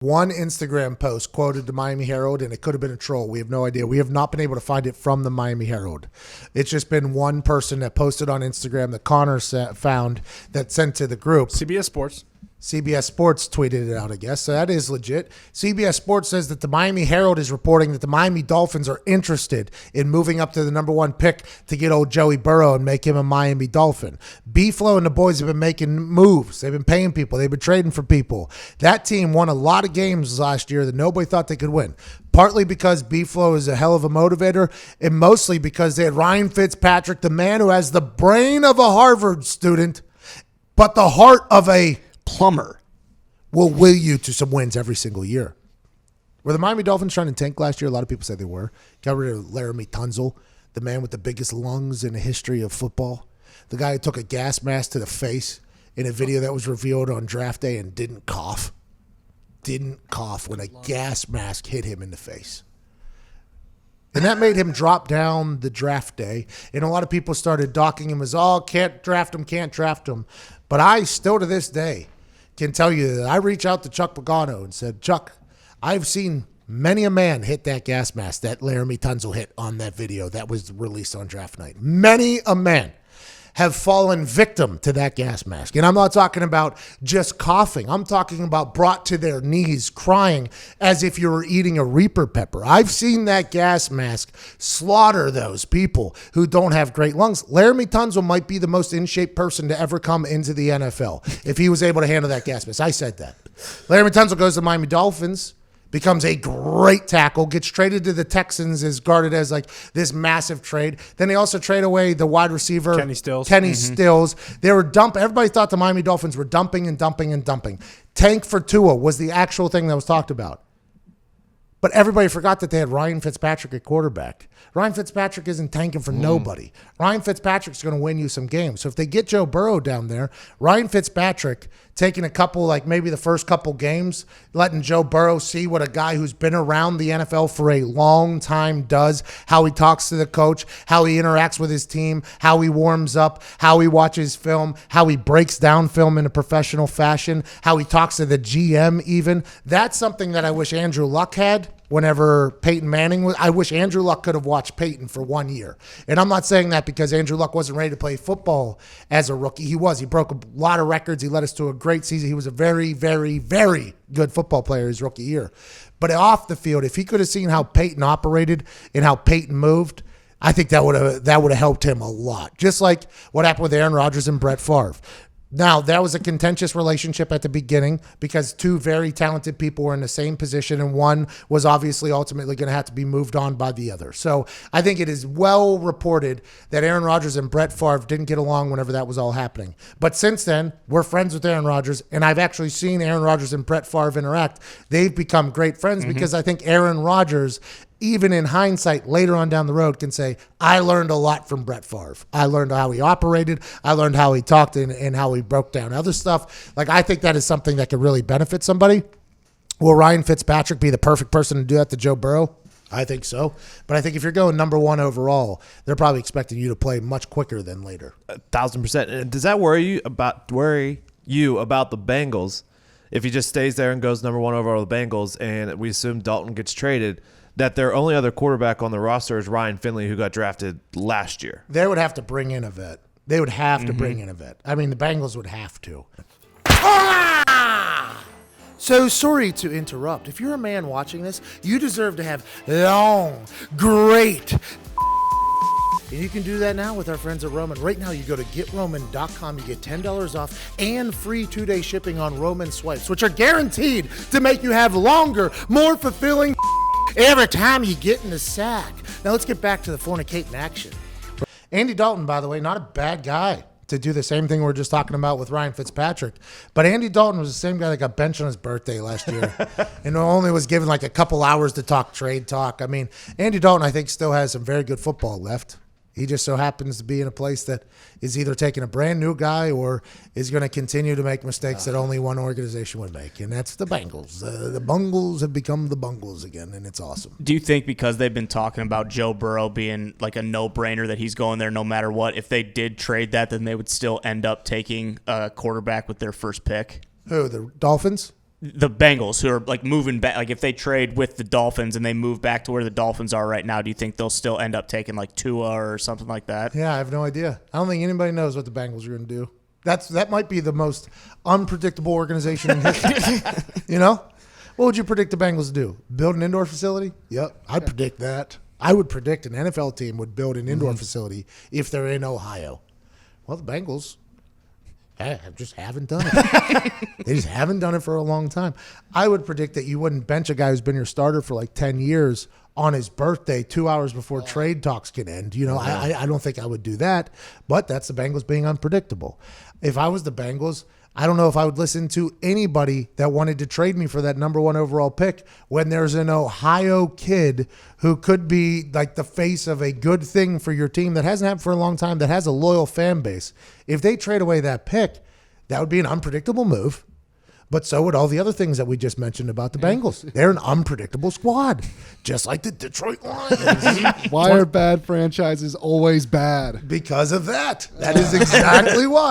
One Instagram post quoted the Miami Herald, and it could have been a troll. We have no idea. We have not been able to find it from the Miami Herald. It's just been one person that posted on Instagram that Connor found that sent to the group. CBS Sports. CBS Sports tweeted it out, I guess. So that is legit. CBS Sports says that the Miami Herald is reporting that the Miami Dolphins are interested in moving up to the number 1 pick to get old Joey Burrow and make him a Miami Dolphin. B-Flow and the boys have been making moves. They've been paying people. They've been trading for people. That team won a lot of games last year that nobody thought they could win. Partly because B-Flow is a hell of a motivator, and mostly because they had Ryan Fitzpatrick, the man who has the brain of a Harvard student, but the heart of a plumber, will you to some wins every single year. Were the Miami Dolphins trying to tank last year? A lot of people say they were. Got rid of Laramie Tunsil, the man with the biggest lungs in the history of football. The guy who took a gas mask to the face in a video that was revealed on draft day and didn't cough. Didn't cough when a gas mask hit him in the face. And that made him drop down the draft day. And a lot of people started docking him as, can't draft him. But I still to this day can tell you that I reached out to Chuck Pagano and said, Chuck, I've seen many a man hit that gas mask that Laramie Tunsil hit on that video that was released on draft night. Many a man have fallen victim to that gas mask. And I'm not talking about just coughing. I'm talking about brought to their knees, crying as if you were eating a Reaper pepper. I've seen that gas mask slaughter those people who don't have great lungs. Laramie Tunsil might be the most in-shape person to ever come into the NFL if he was able to handle that gas mask. I said that. Laramie Tunsil goes to the Miami Dolphins, becomes a great tackle, gets traded to the Texans, is guarded as like this massive trade. Then they also trade away the wide receiver, Kenny Stills. Stills. They were everybody thought the Miami Dolphins were dumping. Tank for Tua was the actual thing that was talked about. But everybody forgot that they had Ryan Fitzpatrick at quarterback. Ryan Fitzpatrick isn't tanking for nobody. Ryan Fitzpatrick's going to win you some games. So if they get Joe Burrow down there, Ryan Fitzpatrick taking a couple, like maybe the first couple games, letting Joe Burrow see what a guy who's been around the NFL for a long time does, how he talks to the coach, how he interacts with his team, how he warms up, how he watches film, how he breaks down film in a professional fashion, how he talks to the GM even. That's something that I wish Andrew Luck had. Whenever Peyton Manning was, I wish Andrew Luck could have watched Peyton for 1 year. And I'm not saying that because Andrew Luck wasn't ready to play football as a rookie. He was. He broke a lot of records. He led us to a great season. He was a very, very, very good football player his rookie year. But off the field, if he could have seen how Peyton operated and how Peyton moved, I think that would have helped him a lot. Just like what happened with Aaron Rodgers and Brett Favre. Now, that was a contentious relationship at the beginning because two very talented people were in the same position, and one was obviously ultimately going to have to be moved on by the other. So I think it is well reported that Aaron Rodgers and Brett Favre didn't get along whenever that was all happening. But since then, we're friends with Aaron Rodgers, and I've actually seen Aaron Rodgers and Brett Favre interact. They've become great friends because I think Aaron Rodgers, even in hindsight, later on down the road, can say, I learned a lot from Brett Favre. I learned how he operated. I learned how he talked and how he broke down other stuff. Like, I think that is something that could really benefit somebody. Will Ryan Fitzpatrick be the perfect person to do that to Joe Burrow? I think so. But I think if you're going number 1 overall, they're probably expecting you to play much quicker than later. 1,000%. And does that worry you about the Bengals if he just stays there and goes number 1 overall with the Bengals and we assume Dalton gets traded, that their only other quarterback on the roster is Ryan Finley, who got drafted last year? They would have to bring in a vet. They would have to bring in a vet. I mean, the Bengals would have to. So sorry to interrupt. If you're a man watching this, you deserve to have long, great. And you can do that now with our friends at Roman. Right now, you go to GetRoman.com. You get $10 off and free 2-day shipping on Roman swipes, which are guaranteed to make you have longer, more fulfilling every time you get in the sack. Now let's get back to the fornicating action. Andy Dalton, by the way, not a bad guy to do the same thing we were just talking about with Ryan Fitzpatrick. But Andy Dalton was the same guy that got benched on his birthday last year and only was given like a couple hours to talk trade talk. I mean, Andy Dalton, I think, still has some very good football left. He just so happens to be in a place that is either taking a brand new guy or is going to continue to make mistakes that only one organization would make, and that's the Bengals. The Bungles have become the Bungles again, and it's awesome. Do you think because they've been talking about Joe Burrow being like a no-brainer that he's going there no matter what, if they did trade that, then they would still end up taking a quarterback with their first pick? Who, the Dolphins? the Bengals, who are like moving back, like if they trade with the Dolphins and they move back to where the Dolphins are right now, do you think they'll still end up taking like Tua or something like that? Yeah, I have no idea. I don't think anybody knows what the Bengals are going to do. That might be the most unpredictable organization in history. You know? What would you predict the Bengals to do? Build an indoor facility? Yep, I'd predict that. I would predict an NFL team would build an indoor facility if they're in Ohio. Well, the Bengals just haven't done it. They just haven't done it for a long time. I would predict that you wouldn't bench a guy who's been your starter for like 10 years on his birthday 2 hours before trade talks can end. You know, I don't think I would do that, but that's the Bengals being unpredictable. If I was the Bengals, I don't know if I would listen to anybody that wanted to trade me for that number 1 overall pick when there's an Ohio kid who could be like the face of a good thing for your team that hasn't happened for a long time, that has a loyal fan base. If they trade away that pick, that would be an unpredictable move. But so would all the other things that we just mentioned about the Bengals. They're an unpredictable squad, just like the Detroit Lions. Why are bad franchises always bad? Because of that. That is exactly why.